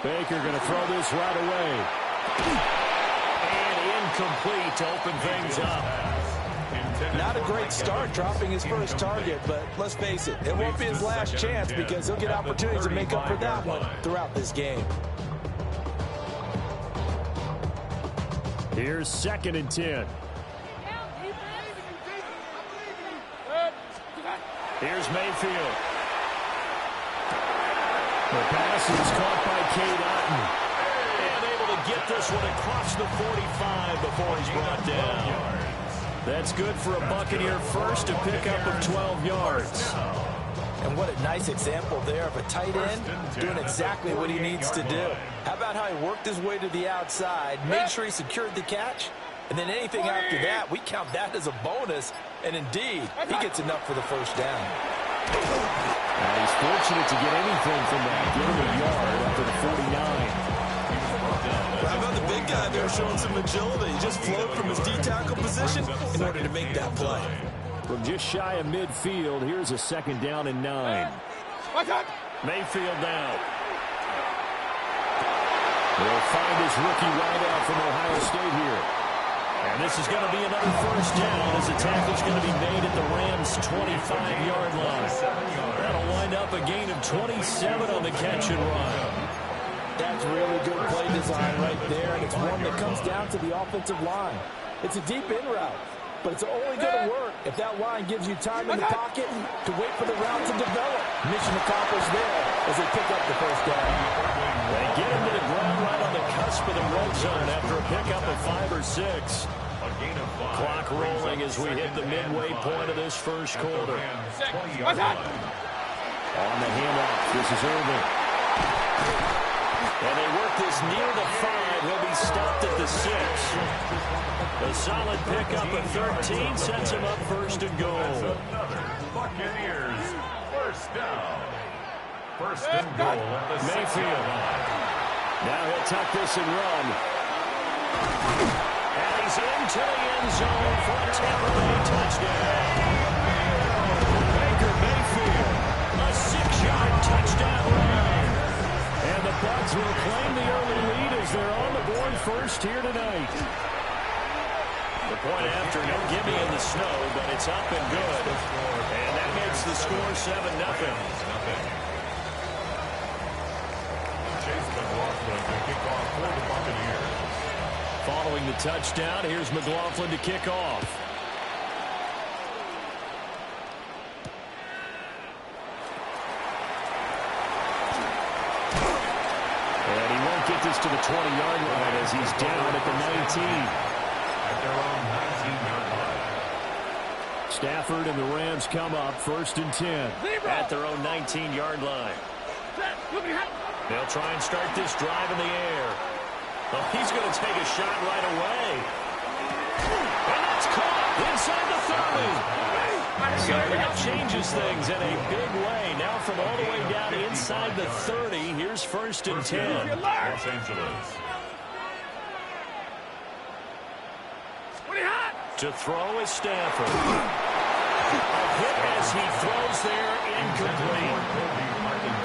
Baker going to throw this right away. And incomplete to open things up. Not a great start dropping his first target, but let's face it, it won't be his last chance because he'll get opportunities to make up for that one throughout this game. Here's 2nd and 10. Here's Mayfield. The pass is caught by Cade Otton. And able to get this one across the 45 before he's brought down. That's good for a Buccaneer first, a pickup of 12 yards. And what a nice example there of a tight end doing exactly what he needs to do. How about how he worked his way to the outside, made sure he secured the catch, and then anything after that, we count that as a bonus. And indeed, he gets enough for the first down. And he's fortunate to get anything from that. Give him a yard after the 49. How about the big guy there showing some agility? He just flowed from his D-tackle position in order to make that play. From just shy of midfield, here's a 2nd down and 9. Mayfield now. He'll find his rookie wideout from Ohio State here. And this is going to be another first down as the tackle's going to be made at the Rams' 25-yard line. That'll wind up a gain of 27 on the catch and run. That's really good play design right there, and it's one that comes down to the offensive line. It's a deep in route, but it's only going to work if that line gives you time in the pocket to wait for the route to develop. Mission accomplished there as they pick up the first down. They get him to the ground right on the cusp of the red zone after a pickup of 5 or 6. Clock rolling as we hit the midway point of this first quarter. On the handoff, this is Irving. And they work this near the 5. He'll be stopped at the 6. A solid pickup of 13 sets him up 1st and goal. Buccaneers, first down. 1st and goal at the Mayfield. Now he'll tuck this and run. And he's into the end zone for a Tampa Bay touchdown. Baker Mayfield, a 6-yard touchdown run. And the Bucs will claim the early lead as they're on the board first here tonight. The point after, no gimme in the snow, but it's up and good. And that makes the score 7-0. Chase McLaughlin to kick off for the Buccaneers. Following the touchdown, here's McLaughlin to kick off. And he won't get this to the 20-yard line as he's down at the 19. At their own 19-yard line. Stafford and the Rams come up 1st and 10 at their own 19-yard line. They'll try and start this drive in the air. Oh, he's going to take a shot right away. And that's caught inside the 30. So that changes things in a big way. Now from all the way down inside the 30, here's 1st and 10. Los Angeles. To throw is Stafford. A hit as he throws there, incomplete.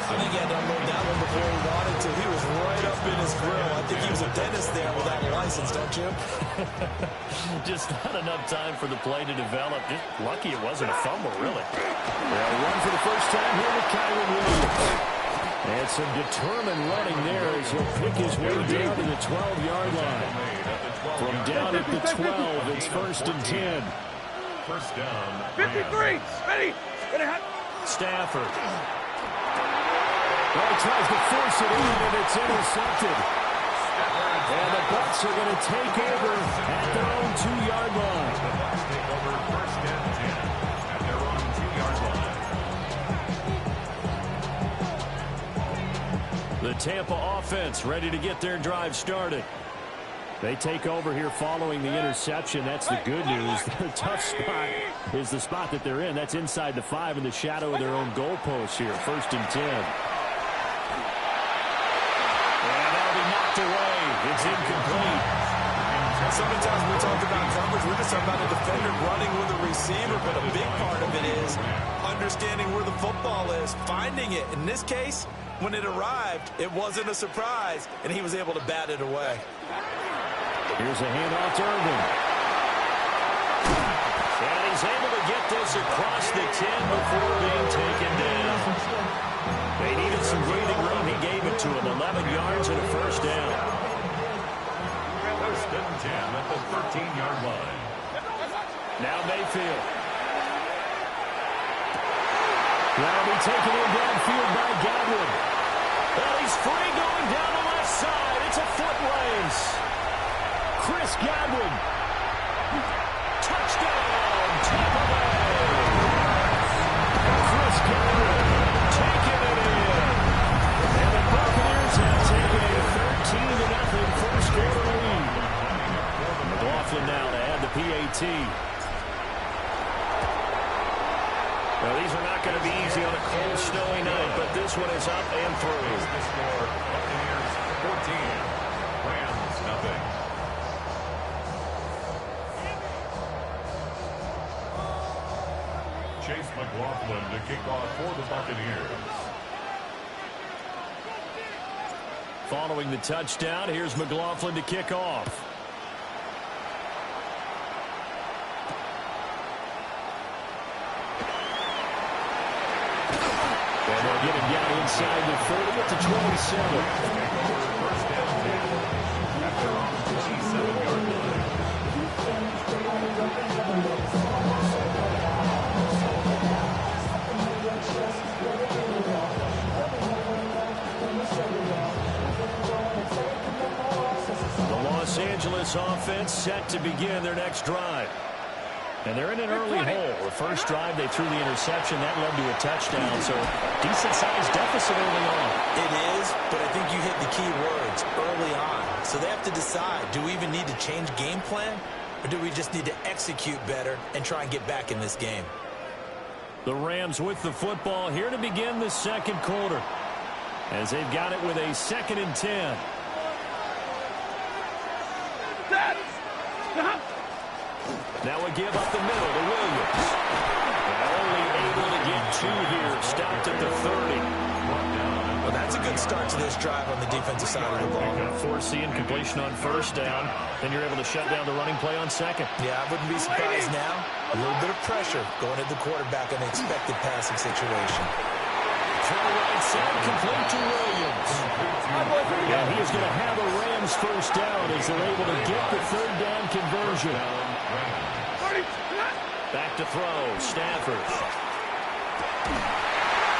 I think he had to unload that one before he wanted to. He was right up in his grill. I think he was a dentist there without a license, don't you? Just not enough time for the play to develop. Just lucky it wasn't a fumble, really. They'll run for the first time here with Kyren Williams. And some determined running there as he'll pick his way down to the 12-yard line. From down at the 12, it's 1st and 10. First down. 53. Ready. Stafford. Well, he tries to force it in, and it's intercepted. And the Bucs are going to take over at their own 2-yard line. The Bucs take over 1st and 10 at their own 2-yard line. The Tampa offense ready to get their drive started. They take over here following the interception. That's the good news. Their tough spot is the spot that they're in. That's inside the 5 in the shadow of their own goalpost here. 1st and 10. And that'll be knocked away. It's incomplete. Sometimes we talk about coverage, we're just talking about a defender running with a receiver, but a big part of it is understanding where the football is, finding it. In this case, When it arrived, it wasn't a surprise, and he was able to bat it away. Here's a handoff to Irvin. And he's able to get this across the 10 before being taken down. They needed some breathing room. He gave it to him. 11 yards and a first down. First and 10 at the 13-yard line. Now Mayfield. That'll be taken in downfield by Godwin. Well, he's free going down the left side. It's a foot race. Chris Godwin. Touchdown, Tampa Bay. Chris Godwin taking it in. And the Buccaneers have taken a 13-0 first quarter lead. McLaughlin now to add the PAT. Well, these are not going to be easy on a cold, snowy night, but this one is up and through. The score, Buccaneers 14, Rams nothing. Chase McLaughlin to kick off for the Buccaneers. Following the touchdown, here's McLaughlin to kick off. And they'll get him down inside the 30 at the 27. First down 10 at their own 27-yard line. The Los Angeles offense set to begin their next drive. And they're in an early hole. The first drive, they threw the interception. That led to a touchdown. So, decent-sized deficit early on. It is, but I think you hit the key words, early on. So they have to decide, do we even need to change game plan? Or do we just need to execute better and try and get back in this game? The Rams with the football here to begin the second quarter. As they've got it with a 2nd and 10. Now we give up the middle to Williams. And only able to get 2 here. Stopped at the 30. Well, that's a good start to this drive on the defensive side of the ball. Forcing completion on first down. Then you're able to shut down the running play on second. Yeah, I wouldn't be surprised now. A little bit of pressure going at the quarterback on the expected passing situation. Throw right side, complete to Williams. And he is going to have a Rams first down as they're able to get the 3rd down conversion. Back to throw, Stafford.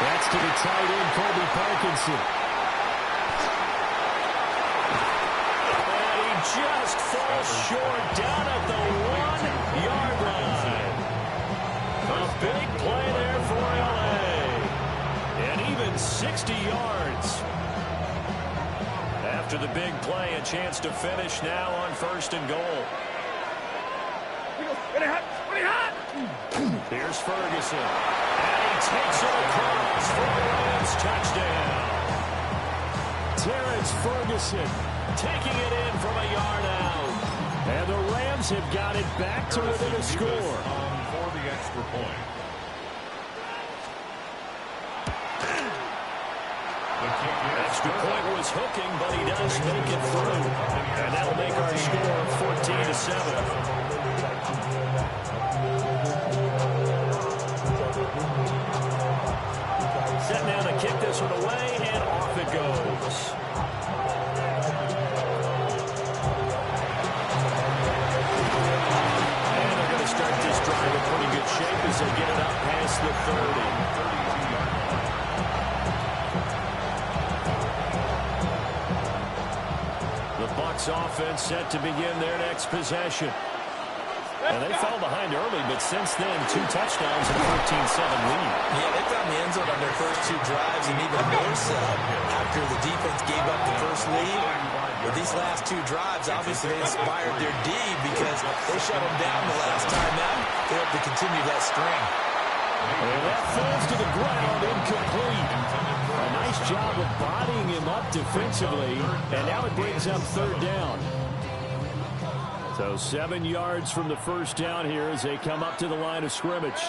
That's to the tight end, Colby Parkinson. And he just falls short down at the 1-yard line. A big play there for L.A. And even 60 yards. After the big play, a chance to finish now on 1st and goal. Here's Ferguson. And he takes it across for a Rams touchdown. Terrence Ferguson taking it in from a yard out. And the Rams have got it back to within a score. For the extra point. Extra point was hooking, but he does make it through. And that'll make our score 14-7. Set now to kick this one away, and off it goes. And they're going to start this drive in pretty good shape as they get it up past the 30. The Bucs offense set to begin their next possession. And they fell behind early, but since then, 2 touchdowns and a 14-7 lead. Yeah, they found the end zone on their first 2 drives, and even more so after the defense gave up the first lead. With these last 2 drives, obviously they inspired their D because they shut them down the last time out. They hope to continue that string. And that falls to the ground, incomplete. A nice job of bodying him up defensively, and now it brings up 3rd down. So 7 yards from the first down here as they come up to the line of scrimmage.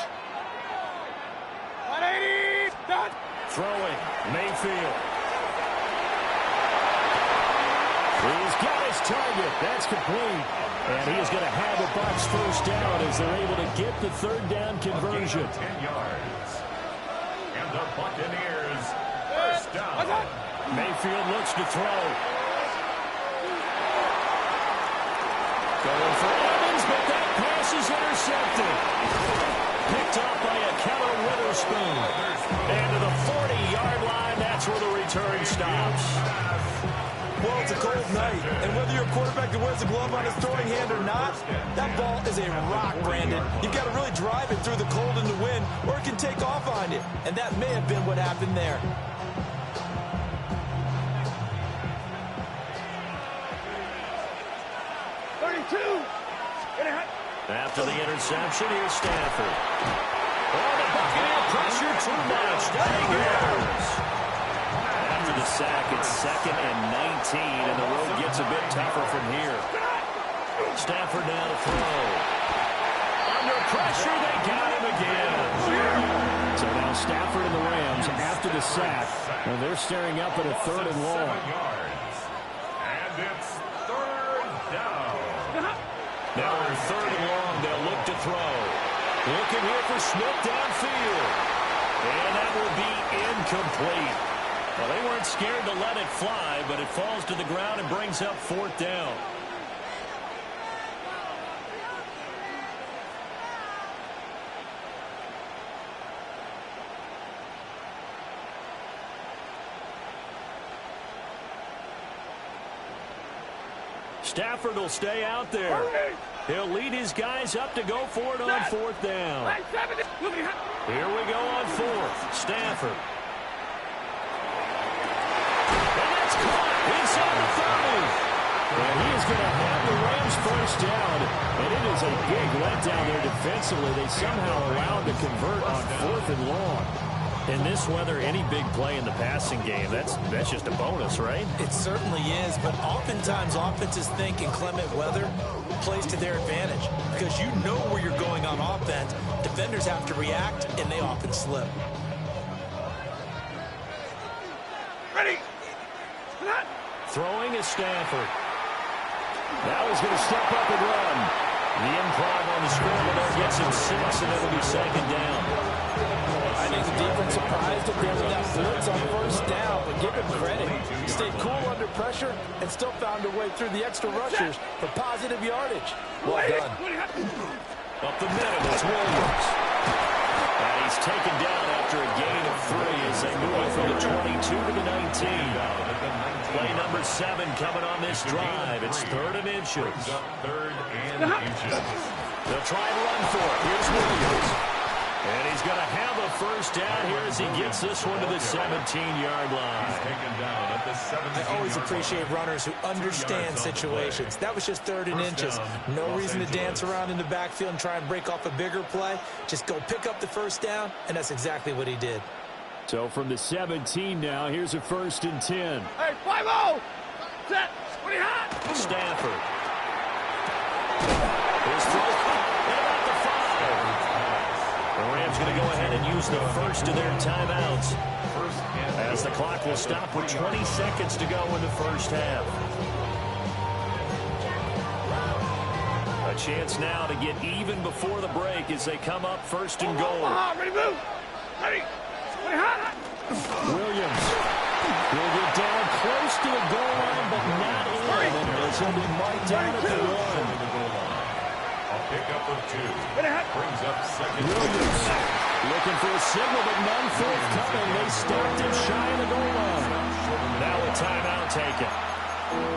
180, done. Throwing, Mayfield. He's got his target. That's complete. And he is going to have a Bucs first down as they're able to get the third down conversion. 10 yards. And the Buccaneers first down. Mayfield looks to throw. Going for Evans, but that pass is intercepted. Picked off by a Keller Witherspoon. And to the 40-yard line, that's where the return stops. Well, it's a cold night, and whether you're a quarterback that wears a glove on his throwing hand or not, that ball is a rock, Brandon. You've got to really drive it through the cold and the wind, or it can take off on you. And that may have been what happened there. After the interception, here's Stafford. Oh, the Buccaneer pressure too much. There he goes. After the sack, it's 2nd and 19, and the road gets a bit tougher from here. Stafford now to throw. Under pressure, they got him again. So now Stafford and the Rams after the sack, and they're staring up at a 3rd and long. And it's 3rd down. Now on 3rd and long, they'll look to throw. Looking here for Smith downfield. And that will be incomplete. Well, they weren't scared to let it fly, but it falls to the ground and brings up 4th down. Stafford will stay out there. He'll lead his guys up to go for it on 4th down. Here we go on 4th. Stafford. And that's caught inside the 30. And he is going to have the Rams first down. And it is a big letdown there defensively. They somehow allowed to convert on 4th and long. In this weather, any big play in the passing game, that's just a bonus, right? It certainly is, but oftentimes offenses think in clement weather plays to their advantage because you know where you're going on offense. Defenders have to react, and they often slip. Ready. Throwing is Stafford. Now he's going to step up and run. The improv on the scramble there gets him 6, and it'll be 2nd down. I think the defense surprised him there with that blitz on 1st down, but give him credit. He stayed cool under pressure and still found a way through the extra rushers for positive yardage. Well done. Up the middle, it's Williams. And he's taken down after a gain of 3 as they move from the 22 to the 19. Play number 7 coming on this drive. It's 3rd and inches. 3rd and inches. They'll try and run for it. Here's Williams. And he's going to have a first down here as he gets this one to the 17-yard line. He's taken down at the 17-yard I always appreciate runners who understand situations. That was just 3rd and inches. No reason to dance around in the backfield and try and break off a bigger play. Just go pick up the first down, and that's exactly what he did. So from the 17 now, here's a 1st and 10. Hey, 5-0. Set. What do you have? Stafford. His throw. And about the 5. The Rams going to go ahead and use the first of their timeouts as the clock will stop with 20 seconds to go in the first half. A chance now to get even before the break as they come up 1st and goal. Ready, move. Ready. Williams will get down close to the goal line, but not in. And he'll be marked down at the 1. Pickup of 2. Brings up 2nd. Williams looking for a signal, but none forthcoming. They stopped him shy of the goal line. Now a timeout taken.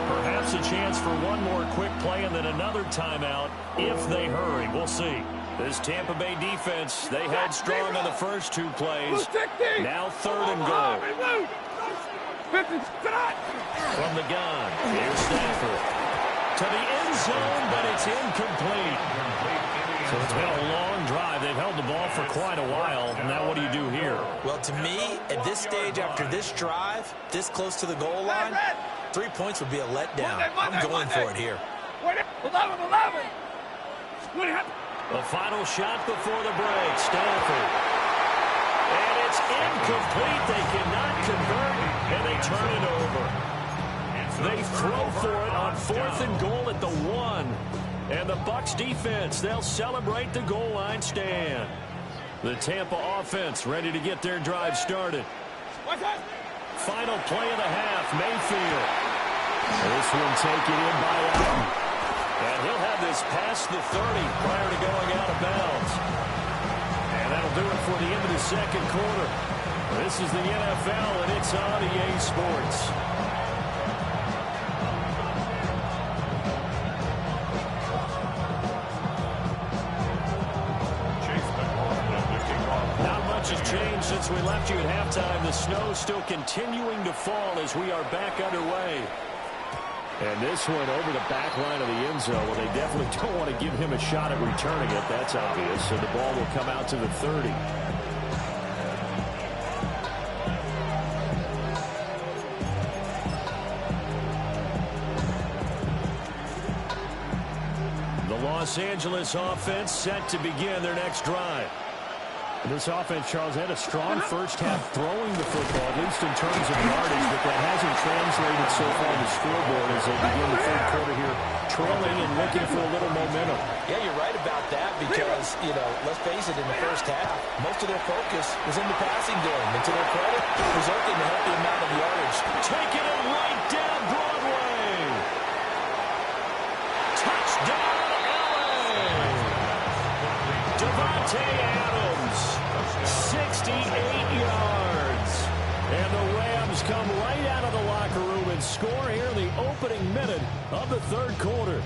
Perhaps a chance for one more quick play and then another timeout if they hurry. We'll see. This Tampa Bay defense, they held strong on the first 2 plays. Now 3rd and goal. From the gun, here's Stafford. To the end zone, but it's incomplete. So it's been a long drive. They've held the ball for quite a while. Now what do you do here? Well, to me, at this stage after this drive, this close to the goal line, 3 points would be a letdown. I'm going for it here. 11. The final shot before the break, Stafford. And it's incomplete. They cannot convert, and they turn it over. They throw for it on 4th and goal at the 1. And the Bucs defense, they'll celebrate the goal line stand. The Tampa offense ready to get their drive started. Final play of the half, Mayfield. This one taken in by Allen. And he'll have this past the 30 prior to going out of bounds. And that'll do it for the end of the second quarter. This is the NFL, and it's on EA Sports. Has changed since we left you at halftime. The snow still continuing to fall as we are back underway. And this one over the back line of the end zone. Well, they definitely don't want to give him a shot at returning it. That's obvious. So the ball will come out to the 30. The Los Angeles offense set to begin their next drive. This offense, Charles, had a strong first half throwing the football, at least in terms of yardage, but that hasn't translated so far to the scoreboard as they begin the third quarter here, trailing and looking for a little momentum. Yeah, you're right about that because, let's face it, in the first half, most of their focus was in the passing game. And to their credit, resulting in a healthy amount of yardage. Taking it right down Broadway. Touchdown, LA. Davante Adams. 68 yards. And the Rams come right out of the locker room and score here in the opening minute of the third quarter.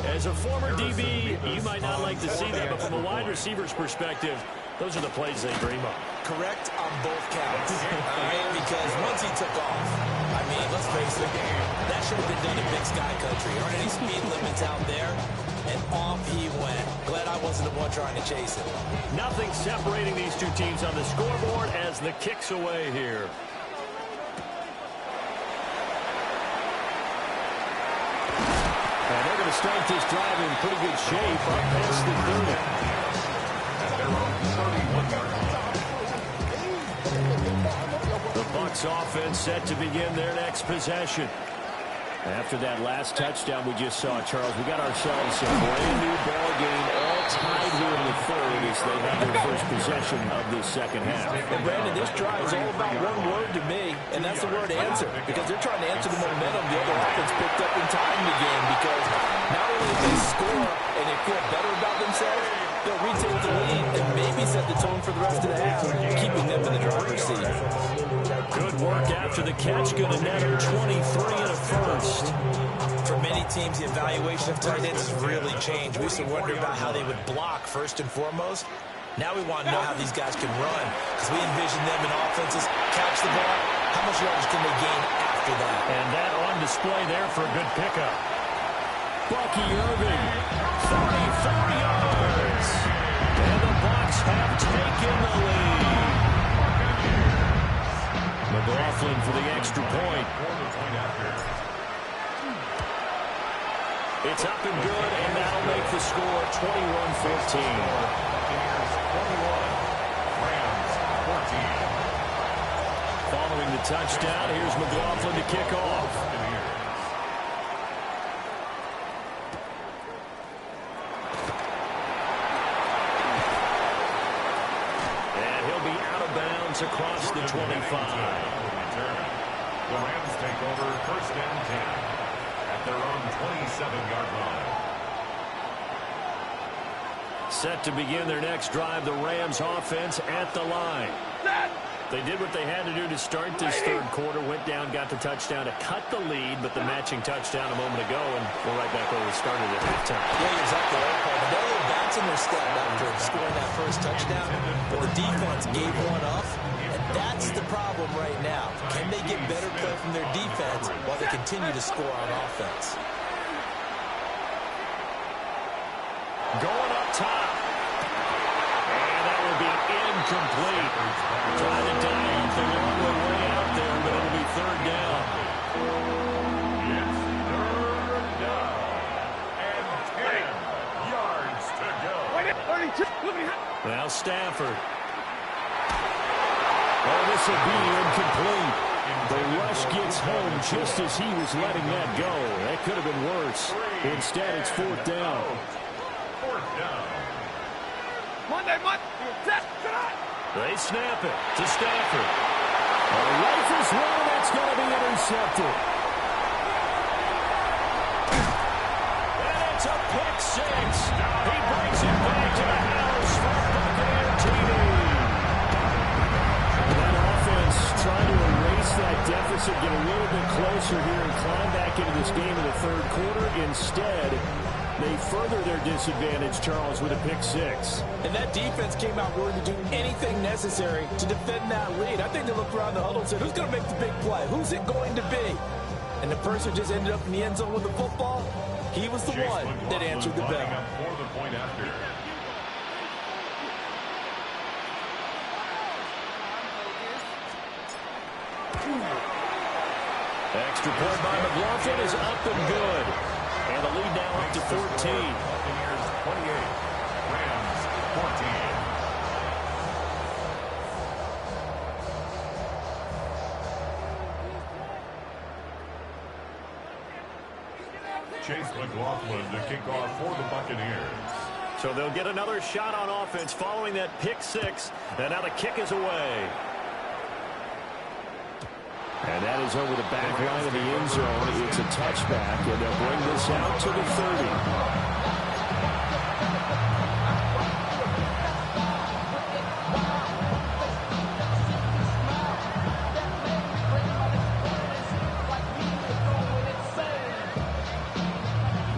As a former DB, you might not like to see that, but from a wide receiver's perspective, those are the plays they dream of. Correct on both counts. All right, because once he took off, I mean, let's face it, that should have been done in Big Sky Country. Aren't any speed limits out there? And off he went. Glad I wasn't the one trying to chase it. Nothing separating these two teams on the scoreboard as the kick's away here. And they're going to start this drive in pretty good shape up past the 30. The Bucs offense set to begin their next possession. After that last touchdown we just saw, Charles, we got ourselves a brand new ball game, all tied here in the third as they have their first possession of this second half. And Brandon, this drive is all about one word to me, and that's the word answer, because they're trying to answer the momentum the other offense picked up in time in the game, because not only if they score and they feel better about themselves, they'll retake the lead and maybe set the tone for the rest of the half, keeping them in the driver's seat. Good work after the catch. Going to net him 23 and a first. For many teams, the evaluation of tight ends has really changed. We used to wonder about how they would block first and foremost. Now we want to know how these guys can run, because we envision them in offenses catch the ball. How much yardage can they gain after that? And that on display there for a good pickup. Bucky Irving, 34 yards. And the Bucs have taken the lead. McLaughlin for the extra point. It's up and good, and that'll make the score 21-14. Following the touchdown, here's McLaughlin to kick off. Across the 25. The Rams take over first and 10 at their own 27-yard line. Set to begin their next drive, the Rams offense at the line. They did what they had to do to start this third quarter, went down, got the touchdown to cut the lead, but the matching touchdown a moment ago, and we're right back where we started at halftime. Yeah, you're exactly right, Paul. But they're a little bats in their step after scoring that first touchdown, but the defense gave one up, and that's the problem right now. Can they get better play from their defense while they continue to score on offense? Going up top. And that will be incomplete. Trying to dive the long way out there, but it'll be third down. It's third down. And 10 yards to go. Now Stafford. Oh, this will be incomplete. The rush gets home just as he was letting that go. That could have been worse. Instead, it's fourth down. Fourth down. Monday. They snap it to Stafford. A rifles one that's going to be intercepted. And it's a pick six. He brings it back to the house for Buccaneer TV. That offense trying to erase that deficit, get a little bit closer here and climb back into this game in the third quarter. Instead, they further their disadvantage, Charles, with a pick six. And that defense came out willing to do anything necessary to defend that lead. I think they looked around the huddle and said, who's going to make the big play? Who's it going to be? And the person who just ended up in the end zone with the football, he was the one that answered the bell. For the point after. Extra point by McLaughlin is up and good. And the lead now up to 14. Buccaneers 28, Rams 14. Chase McLaughlin to kick off for the Buccaneers. So they'll get another shot on offense following that pick six. And now the kick is away. And that is over the back line of the end zone. It's a touchback, and they'll bring this out to the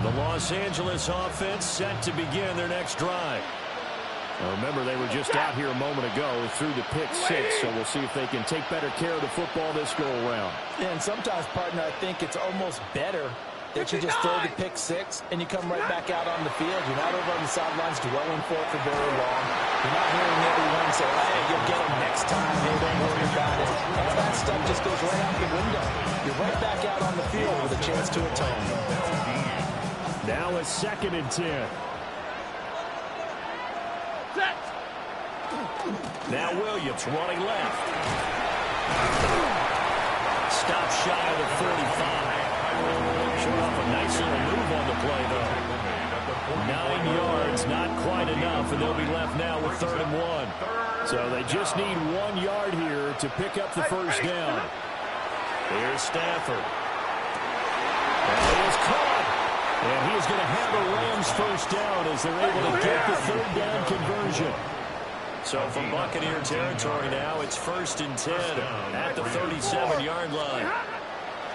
30. The Los Angeles offense set to begin their next drive. Now remember, they were just out here a moment ago through the pick six, so we'll see if they can take better care of the football this go-around. Yeah, and sometimes, partner, I think it's almost better that you just throw the pick six and you come right back out on the field. You're not over on the sidelines dwelling for it for very long. You're not hearing everyone say, hey, you'll get them next time. Hey, don't worry about it. All that stuff just goes right out the window. You're right back out on the field with a chance to atone. Now it's 2nd and 10. Now Williams running left. Stop shy of the 35. Showing off a nice little move on the play, though. 9 yards, not quite enough, and they'll be left now with 3rd and 1. So they just need 1 yard here to pick up the first down. Here's Stafford. And he is caught. And he is going to have a Rams first down as they're able to get the 3rd down conversion. So from Buccaneer territory now, it's 1st and 10 at the 37-yard line.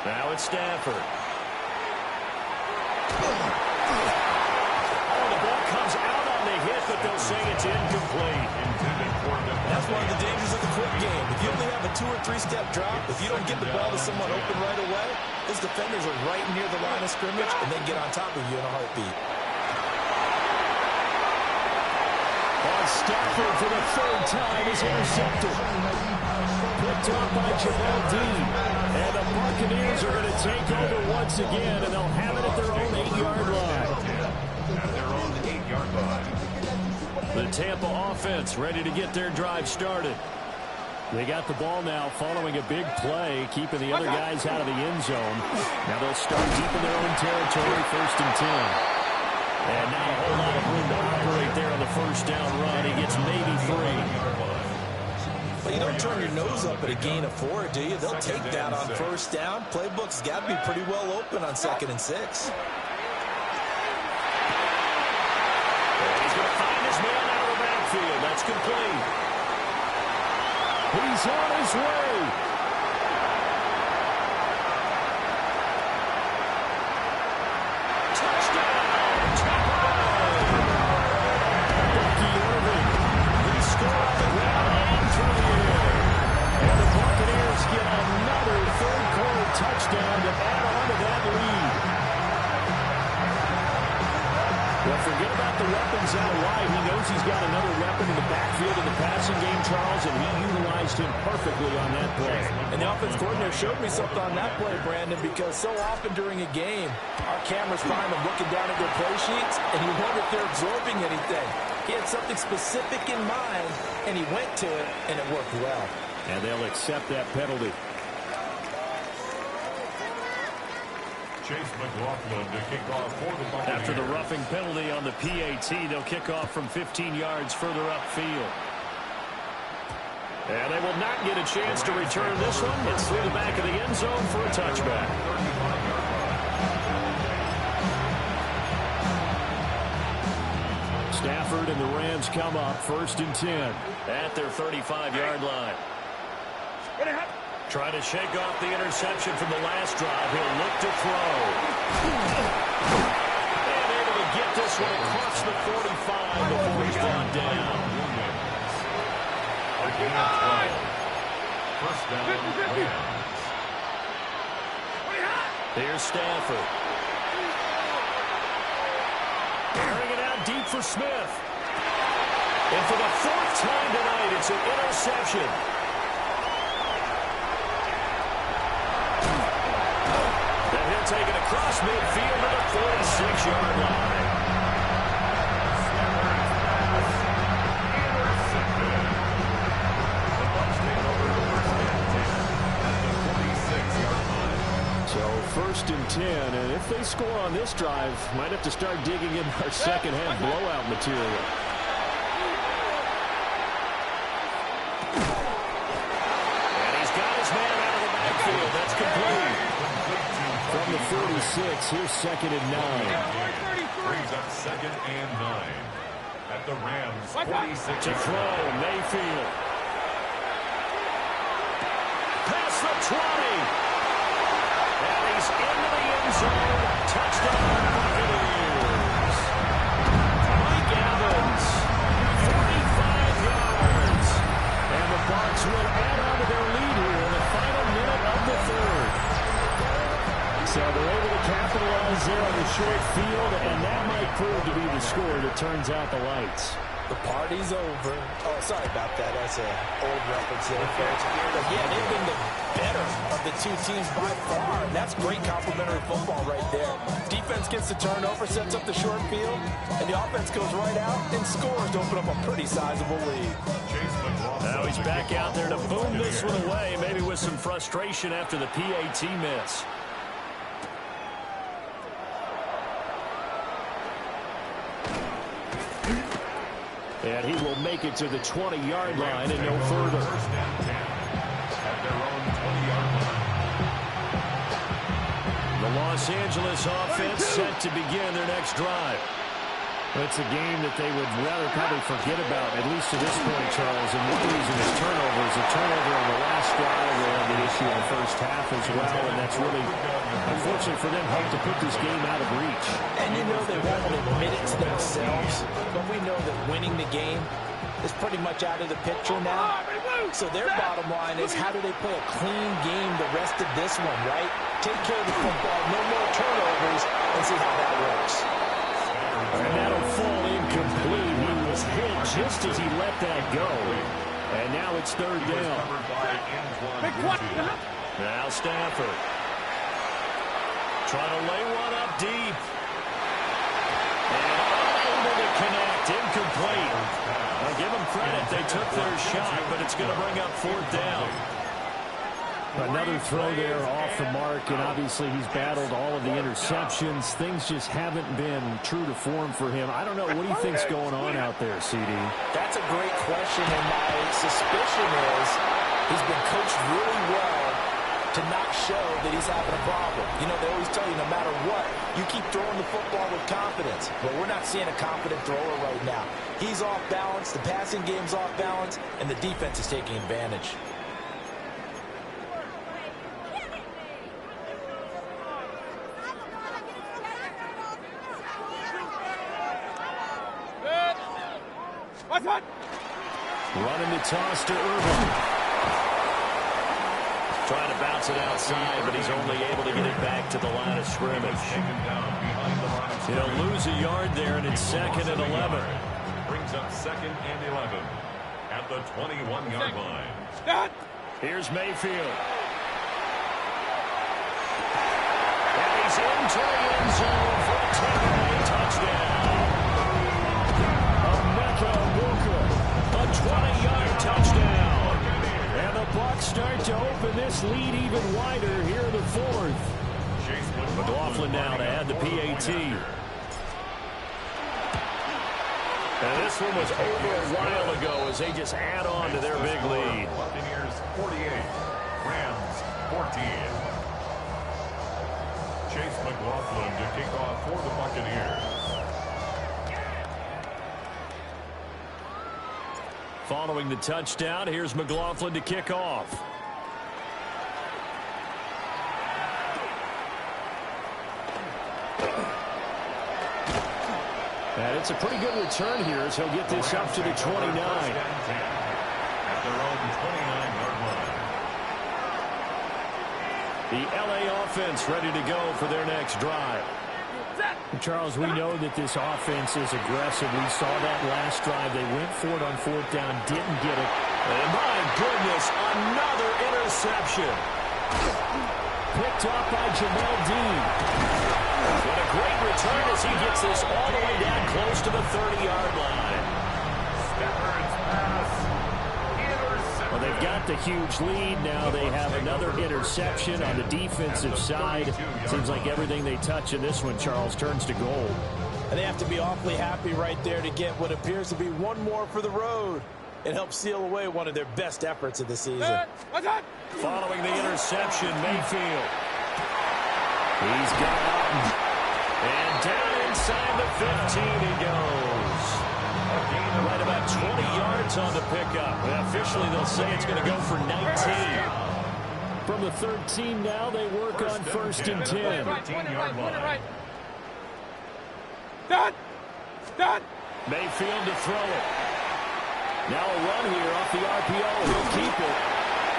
Now it's Stafford. Oh, the ball comes out on the hit, but they'll say it's incomplete. That's one of the dangers of the quick game. If you only have a 2- or 3-step drop, if you don't get the ball to someone open right away, those defenders are right near the line of scrimmage, and they get on top of you in a heartbeat. Stafford for the 3rd time is intercepted. Picked off by Jamal Dean. And the Buccaneers are going to take over once again, and they'll have it at their own 8-yard line. At their own 8-yard line. The Tampa offense ready to get their drive started. They got the ball now following a big play, keeping the other guys out of the end zone. Now they'll start deep in their own territory, 1st and 10. And now a whole lot of room to operate there on the first down run. He gets maybe 3. But you don't turn your nose up at a gain of 4, do you? They'll take that on first down. Playbook's got to be pretty well open on 2nd and 6. And he's going to find his man out of the backfield. That's complete. He's on his way. Touchdown to add on to that lead. Well, forget about the weapons out wide. He knows he's got another weapon in the backfield in the passing game, Charles, and he utilized him perfectly on that play. And the offense coordinator showed me something on that play, Brandon, because so often during a game, our cameras find them looking down at their play sheets, and you wonder if they're absorbing anything. He had something specific in mind, and he went to it, and it worked well. And they'll accept that penalty. Chase McLaughlin to kick off for the Buccaneers. After the roughing penalty on the PAT, they'll kick off from 15 yards further upfield. And they will not get a chance to return this one. It's through the back of the end zone for a touchback. Stafford and the Rams come up 1st and 10 at their 35-yard line. Trying to shake off the interception from the last drive. He'll look to throw. And able to get this one across the 45 before he's brought down. First down, Rams. Here's Stafford. Airing it out deep for Smith. And for the 4th time tonight, it's an interception. And he'll take it across midfield to the 46-yard line. So 1st and 10, and if they score on this drive, might have to start digging in our second half blowout material. And he's got his man out of the backfield. That's complete. From the 46, here's 2nd and 9. Brings up 2nd and 9 at the Rams 46. To throw, Mayfield. Past the 20. And he's into the end zone. Touchdown, Buccaneers. Mike Evans, 45 yards. And the Bucs will add on to their lead here in the final minute of the 3rd. So they're able to capitalize there on the short field, and that might prove to be the score that turns out the lights. The party's over. Oh, sorry about that. That's an old reference there, folks. But yeah, they've been the better of the two teams by far. And that's great complimentary football right there. Defense gets the turnover, sets up the short field, and the offense goes right out and scores to open up a pretty sizable lead. Now he's back out there to boom this one away, maybe with some frustration after the PAT miss. And he will make it to the 20-yard line and no further. At their own 20-yard line. The Los Angeles offense set to begin their next drive. It's a game that they would rather probably forget about, at least to this point, Charles. And one reason is turnovers. A turnover on the last drive, they had the issue in the first half as well. And that's really, unfortunate for them, helped to put this game out of reach. And you know they won't admit it to themselves, but we know that winning the game is pretty much out of the picture now. So their bottom line is, how do they play a clean game the rest of this one, right? Take care of the football, no more turnovers, and see how that works. And that'll fall incomplete. He was hit just as he let that go. And now it's 3rd down. Now Stafford. Trying to lay one up deep. And unable to connect. Incomplete. I'll give them credit. They took their shot, but it's going to bring up 4th down. Another throw there off the mark, and obviously he's battled all of the interceptions. Things just haven't been true to form for him. I don't know. What do you think's going on out there, CD? That's a great question, and my suspicion is he's been coached really well to not show that he's having a problem. You know, they always tell you no matter what, you keep throwing the football with confidence. But we're not seeing a confident thrower right now. He's off balance, the passing game's off balance, and the defense is taking advantage. Running the toss to Irvin. Trying to bounce it outside, but he's only able to get it back to the line of scrimmage. He'll lose a yard there, and it's 2nd and 11. Brings up 2nd and 11 at the 21-yard line. Here's Mayfield. And he's into the end zone for a takeaway touchdown. A 20-yard touchdown. And the Bucs start to open this lead even wider here in the 4th. McLaughlin now to add the PAT. And this one was over a while ago as they just add on to their big lead. Buccaneers 48, Rams 14. Chase McLaughlin to kick off for the Buccaneers. Following the touchdown, here's McLaughlin to kick off. And it's a pretty good return here as he'll get this up to the 29. At their own 29-yard line. The LA offense ready to go for their next drive. Charles, we know that this offense is aggressive. We saw that last drive. They went for it on fourth down, didn't get it. And my goodness, another interception. Picked up by Jamel Dean. What a great return as he gets this all the way down close to the 30-yard line. Stafford's pass. Well, they've got the huge lead. Now they have another interception on the defensive side. Seems like everything they touch in this one, Charles, turns to gold. And they have to be awfully happy right there to get what appears to be one more for the road. It helps seal away one of their best efforts of the season. Following the interception, Mayfield. He's got out. And down inside the 15 he goes. Right about 20 yards on the pickup. Well, officially, they'll say it's going to go for 19. From the 13 now, they work on first and 10. Done. Mayfield to throw it. Now a run here off the RPO. He'll keep it.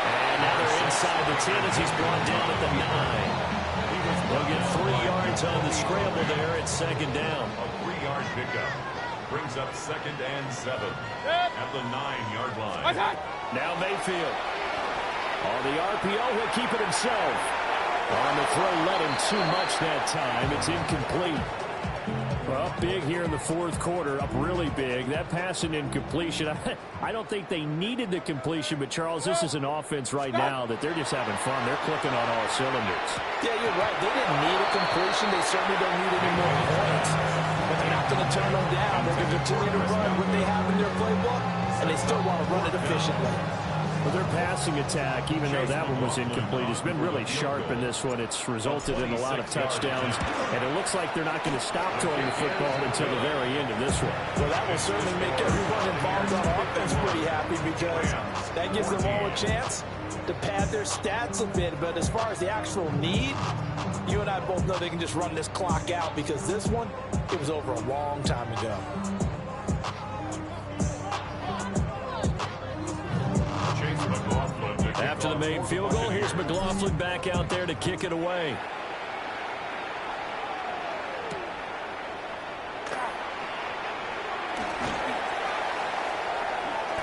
And now they're inside the 10 as he's brought down at the 9. They'll get 3 yards on the scramble there. It's second down. A 3-yard pickup. Brings up 2nd and 7 at the 9-yard line. Now Mayfield. On the RPO, he'll keep it himself. On the throw, let him too much that time. It's incomplete. Well, up big here in the fourth quarter, up really big. That pass and incompletion, I don't think they needed the completion, but, Charles, this is an offense right now that they're just having fun. They're clicking on all cylinders. Yeah, you're right. They didn't need a completion. They certainly don't need any more points. But they're not going to turn them down. They're going to continue to run what they have in their playbook, and they still want to run it efficiently. Well, their passing attack, even though that one was incomplete, has been really sharp in this one. It's resulted in a lot of touchdowns, and it looks like they're not going to stop throwing the football until the very end of this one. Well, that will certainly make everyone involved on offense pretty happy because that gives them all a chance to pad their stats a bit. But as far as the actual need, you and I both know they can just run this clock out because this one, it was over a long time ago. After the main field goal, here's McLaughlin back out there to kick it away.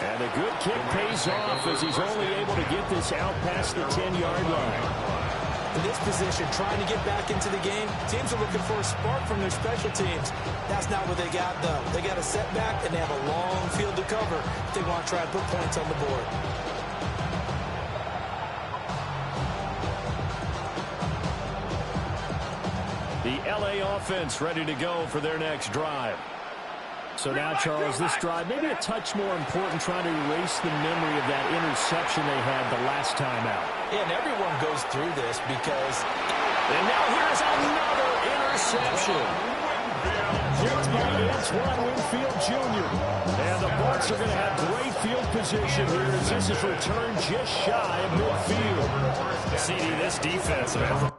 And a good kick pays off as he's only able to get this out past the 10-yard line. In this position, trying to get back into the game, teams are looking for a spark from their special teams. That's not what they got, though. They got a setback, and they have a long field to cover if they want to try and put points on the board. The LA offense ready to go for their next drive. So now, Charles, this drive maybe a touch more important, trying to erase the memory of that interception they had the last time out. Yeah, and everyone goes through this because... And now here's another interception. It's by Antoine Winfield Jr. And the Bucs are going to have great field position here as this is returned just shy of midfield. CD, this defense, man, from